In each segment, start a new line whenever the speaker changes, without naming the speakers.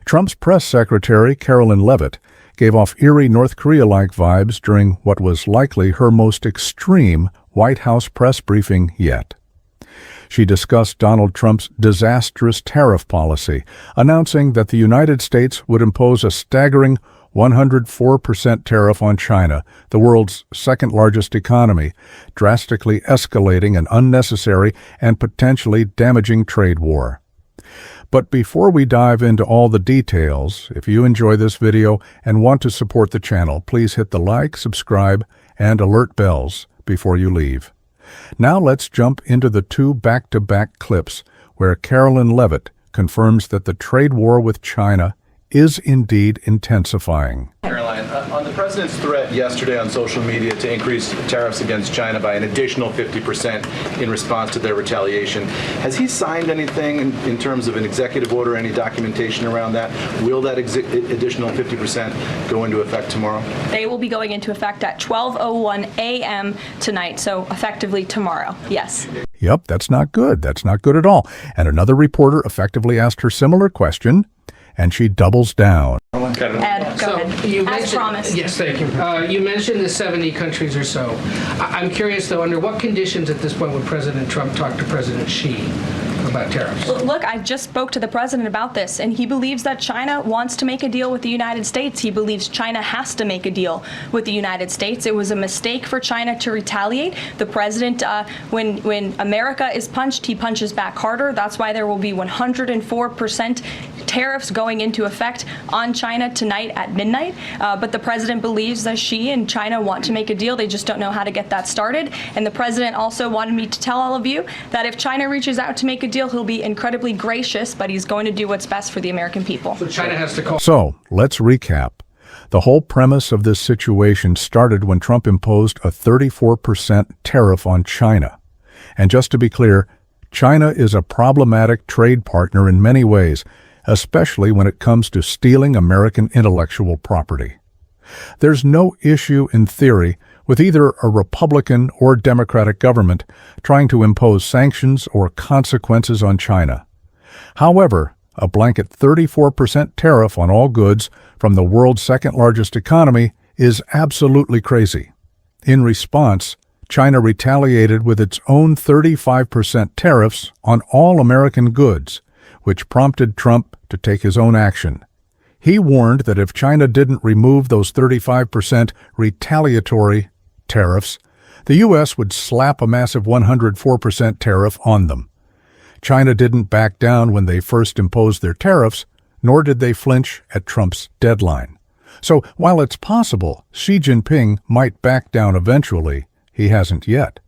Trump's press secretary, Carolyn Leavitt, gave off eerie North Korea-like vibes during what was likely her most extreme White House press briefing yet. She discussed Donald Trump's disastrous tariff policy, announcing that the United States would impose a staggering 104% tariff on China, the world's second-largest economy, drastically escalating an unnecessary and potentially damaging trade war. But before we dive into all the details, if you enjoy this video and want to support the channel, please hit the like, subscribe, and alert bells before you leave. Now let's jump into the two back-to-back clips where Carolyn Leavitt confirms that the trade war with China is indeed intensifying.
Caroline, on the president's threat yesterday on social media to increase tariffs against China by an additional 50% in response to their retaliation, has he signed anything in terms of an executive order, any documentation around that? Will that additional 50% go into effect tomorrow?
They will be going into effect at 12:01 a.m. tonight, so effectively tomorrow, yes.
Yep, that's not good. That's not good at all. And another reporter effectively asked her similar question, and she doubles down.
Ed, go ahead. As promised.
Yes, thank you. You mentioned the 70 countries or so. I'm curious, though, under what conditions at this point would President Trump talk to President Xi about tariffs?
Look, I just spoke to the president about this, and he believes that China wants to make a deal with the United States. He believes China has to make a deal with the United States. It was a mistake for China to retaliate. The president, when America is punched, he punches back harder. That's why there will be 104% tariffs going into effect on China tonight at midnight. But the president believes that Xi and China want to make a deal. They just don't know how to get that started. And the president also wanted me to tell all of you that if China reaches out to make a deal, he'll be incredibly gracious, but he's going to do what's best for the American people.
So China has to call.
So, let's recap. The whole premise of this situation started when Trump imposed a 34% tariff on China. And just to be clear, China is a problematic trade partner in many ways, especially when it comes to stealing American intellectual property. There's no issue in theory with either a Republican or Democratic government trying to impose sanctions or consequences on China. However, a blanket 34% tariff on all goods from the world's second-largest economy is absolutely crazy. In response, China retaliated with its own 35% tariffs on all American goods, which prompted Trump to take his own action. He warned that if China didn't remove those 35% retaliatory tariffs, the U.S. would slap a massive 104% tariff on them. China didn't back down when they first imposed their tariffs, nor did they flinch at Trump's deadline. So while it's possible Xi Jinping might back down eventually, he hasn't yet.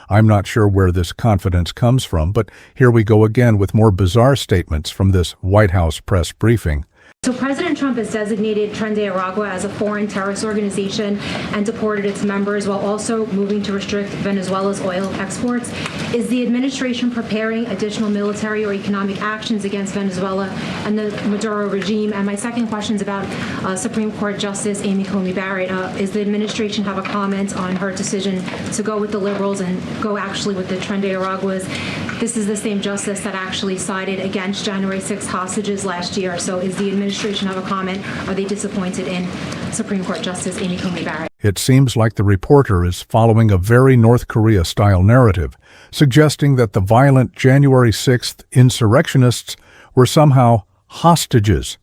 I'm not sure where this confidence comes from, but here we go again with more bizarre statements from this White House press briefing.
So President Trump has designated Tren de Aragua as a foreign terrorist organization and deported its members while also moving to restrict Venezuela's oil exports. Is the administration preparing additional military or economic actions against Venezuela and the Maduro regime? And my second question is about Supreme Court Justice Amy Coney Barrett. Is the administration have a comment on her decision to go with the liberals and go actually with the Tren de Araguas? This is the same justice that actually sided against January 6 hostages last year. So is the administration have a comment? Are they disappointed in Supreme Court Justice Amy Coney Barrett?
It seems like the reporter is following a very North Korea-style narrative, suggesting that the violent January 6th insurrectionists were somehow hostages.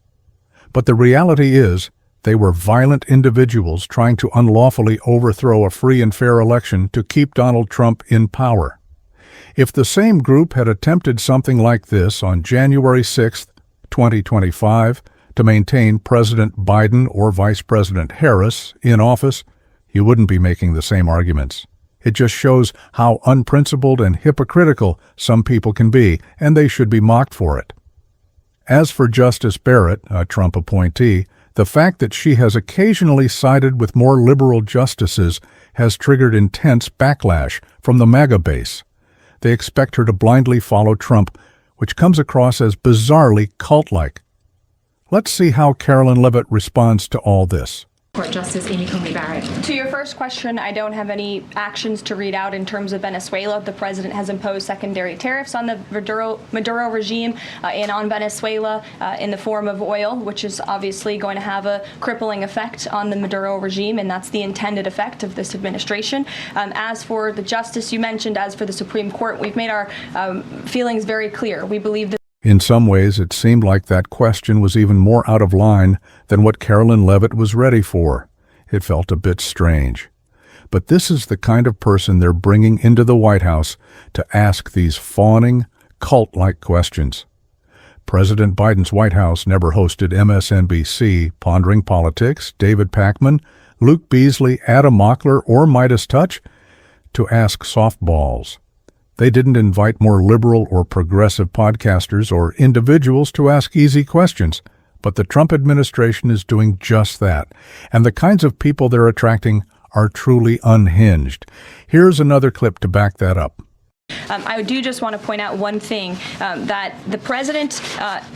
But the reality is, they were violent individuals trying to unlawfully overthrow a free and fair election to keep Donald Trump in power. If the same group had attempted something like this on January 6th, 2025, to maintain President Biden or Vice President Harris in office, you wouldn't be making the same arguments. It just shows how unprincipled and hypocritical some people can be, and they should be mocked for it. As for Justice Barrett, a Trump appointee, the fact that she has occasionally sided with more liberal justices has triggered intense backlash from the MAGA base. They expect her to blindly follow Trump, which comes across as bizarrely cult-like. Let's see how Carolyn Leavitt responds to all this.
Court Justice Amy Coney Barrett.
To your first question, I don't have any actions to read out in terms of Venezuela. The president has imposed secondary tariffs on the Maduro regime and on Venezuela in the form of oil, which is obviously going to have a crippling effect on the Maduro regime, and that's the intended effect of this administration. As for the justice you mentioned, as for the Supreme Court, we've made our feelings very clear. We believe that
In some ways, it seemed like that question was even more out of line than what Karoline Leavitt was ready for. It felt a bit strange. But this is the kind of person they're bringing into the White House to ask these fawning, cult-like questions. President Biden's White House never hosted MSNBC, Pondering Politics, David Pakman, Luke Beasley, Adam Mockler, or Midas Touch to ask softballs. They didn't invite more liberal or progressive podcasters or individuals to ask easy questions, but the Trump administration is doing just that, and the kinds of people they're attracting are truly unhinged. Here's another clip to back that up.
I do just want to point out one thing, that the president,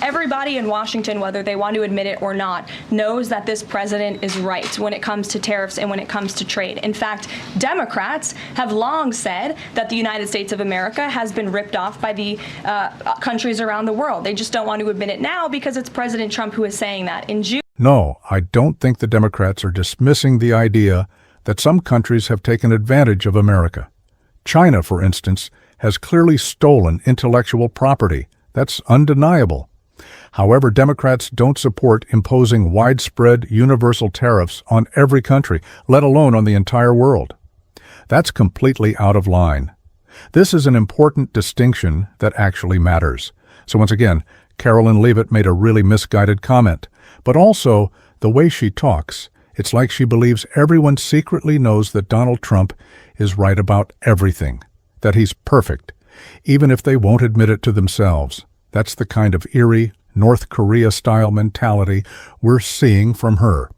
everybody in Washington, whether they want to admit it or not, knows that this president is right when it comes to tariffs and when it comes to trade. In fact, Democrats have long said that the United States of America has been ripped off by the countries around the world. They just don't want to admit it now because it's President Trump who is saying that. In June.
No, I don't think the Democrats are dismissing the idea that some countries have taken advantage of America. China, for instance, has clearly stolen intellectual property. That's undeniable. However, Democrats don't support imposing widespread universal tariffs on every country, let alone on the entire world. That's completely out of line. This is an important distinction that actually matters. So once again, Karoline Leavitt made a really misguided comment. But also, the way she talks, it's like she believes everyone secretly knows that Donald Trump is right about everything, that he's perfect, even if they won't admit it to themselves. That's the kind of eerie, North Korea-style mentality we're seeing from her.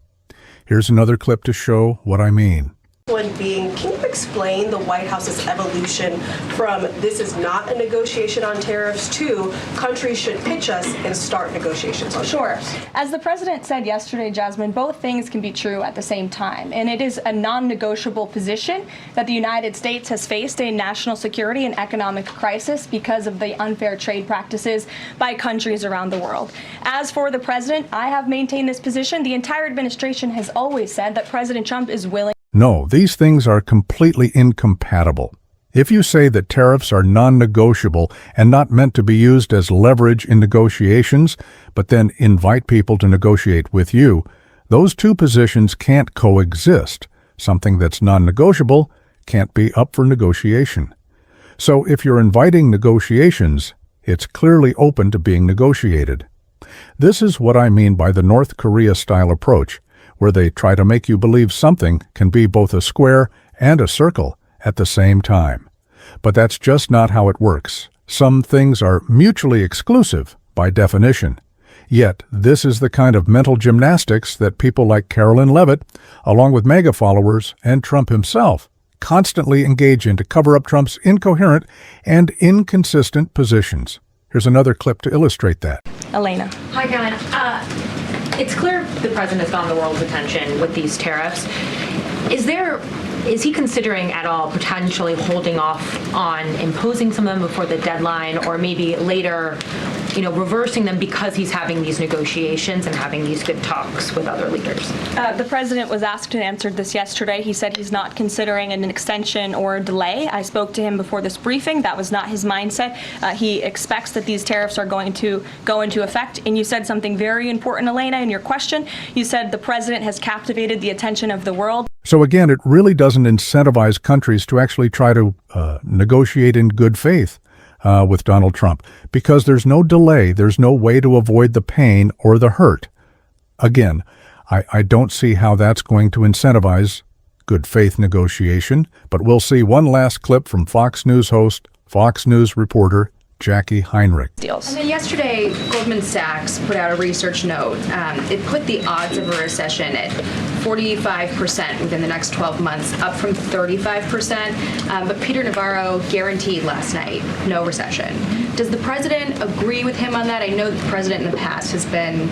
Here's another clip to show what I mean.
One being, can you explain the White House's evolution from this is not a negotiation on tariffs to countries should pitch us and start negotiations on
Sure.
tariffs?
As the president said yesterday, Jasmine, both things can be true at the same time. And it is a non-negotiable position that the United States has faced a national security and economic crisis because of the unfair trade practices by countries around the world. As for the president, I have maintained this position. The entire administration has always said that President Trump is willing.
No, these things are completely incompatible. If you say that tariffs are non-negotiable and not meant to be used as leverage in negotiations, but then invite people to negotiate with you, those two positions can't coexist. Something that's non-negotiable can't be up for negotiation. So if you're inviting negotiations, it's clearly open to being negotiated. This is what I mean by the North Korea-style approach, where they try to make you believe something can be both a square and a circle at the same time. But that's just not how it works. Some things are mutually exclusive by definition. Yet, this is the kind of mental gymnastics that people like Karoline Leavitt, along with MAGA followers and Trump himself, constantly engage in to cover up Trump's incoherent and inconsistent positions. Here's another clip to illustrate that.
Elena.
Hi, Caroline. It's clear the president has gotten the world's attention with these tariffs. Is he considering at all potentially holding off on imposing some of them before the deadline, or maybe later, reversing them because he's having these negotiations and having these good talks with other leaders?
The president was asked and answered this yesterday. He said he's not considering an extension or a delay. I spoke to him before this briefing. That was not his mindset. He expects that these tariffs are going to go into effect. And you said something very important, Elena, in your question. You said the president has captivated the attention of the world.
So again, it really doesn't incentivize countries to actually try to negotiate in good faith with Donald Trump, because there's no delay, there's no way to avoid the pain or the hurt. Again, I don't see how that's going to incentivize good faith negotiation, but we'll see one last clip from Fox News host, Fox News reporter Jackie Heinrich.
Deals.
And then yesterday, Goldman Sachs put out a research note. It put the odds of a recession at 45% within the next 12 months, up from 35%. But Peter Navarro guaranteed last night no recession. Does the president agree with him on that? I know that the president in the past has been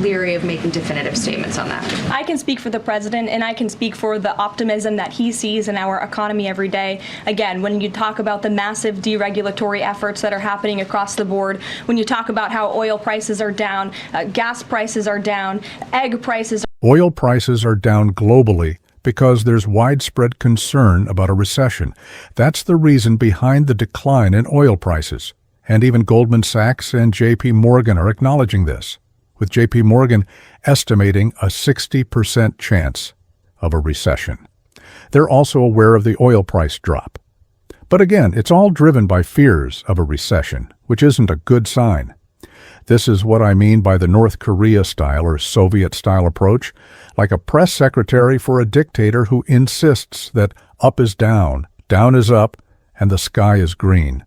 leery of making definitive statements on that.
I can speak for the president, and I can speak for the optimism that he sees in our economy every day. Again, when you talk about the massive deregulatory efforts that are happening across the board, when you talk about how oil prices are down, gas prices are down, egg prices.
Oil prices are down globally because there's widespread concern about a recession. That's the reason behind the decline in oil prices. And even Goldman Sachs and J.P. Morgan are acknowledging this, with J.P. Morgan estimating a 60% chance of a recession. They're also aware of the oil price drop. But again, it's all driven by fears of a recession, which isn't a good sign. This is what I mean by the North Korea-style or Soviet-style approach, like a press secretary for a dictator who insists that up is down is up, and the sky is green.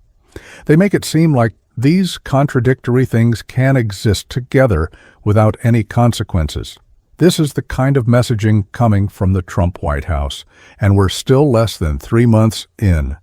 They make it seem like these contradictory things can exist together without any consequences. This is the kind of messaging coming from the Trump White House, and we're still less than 3 months in.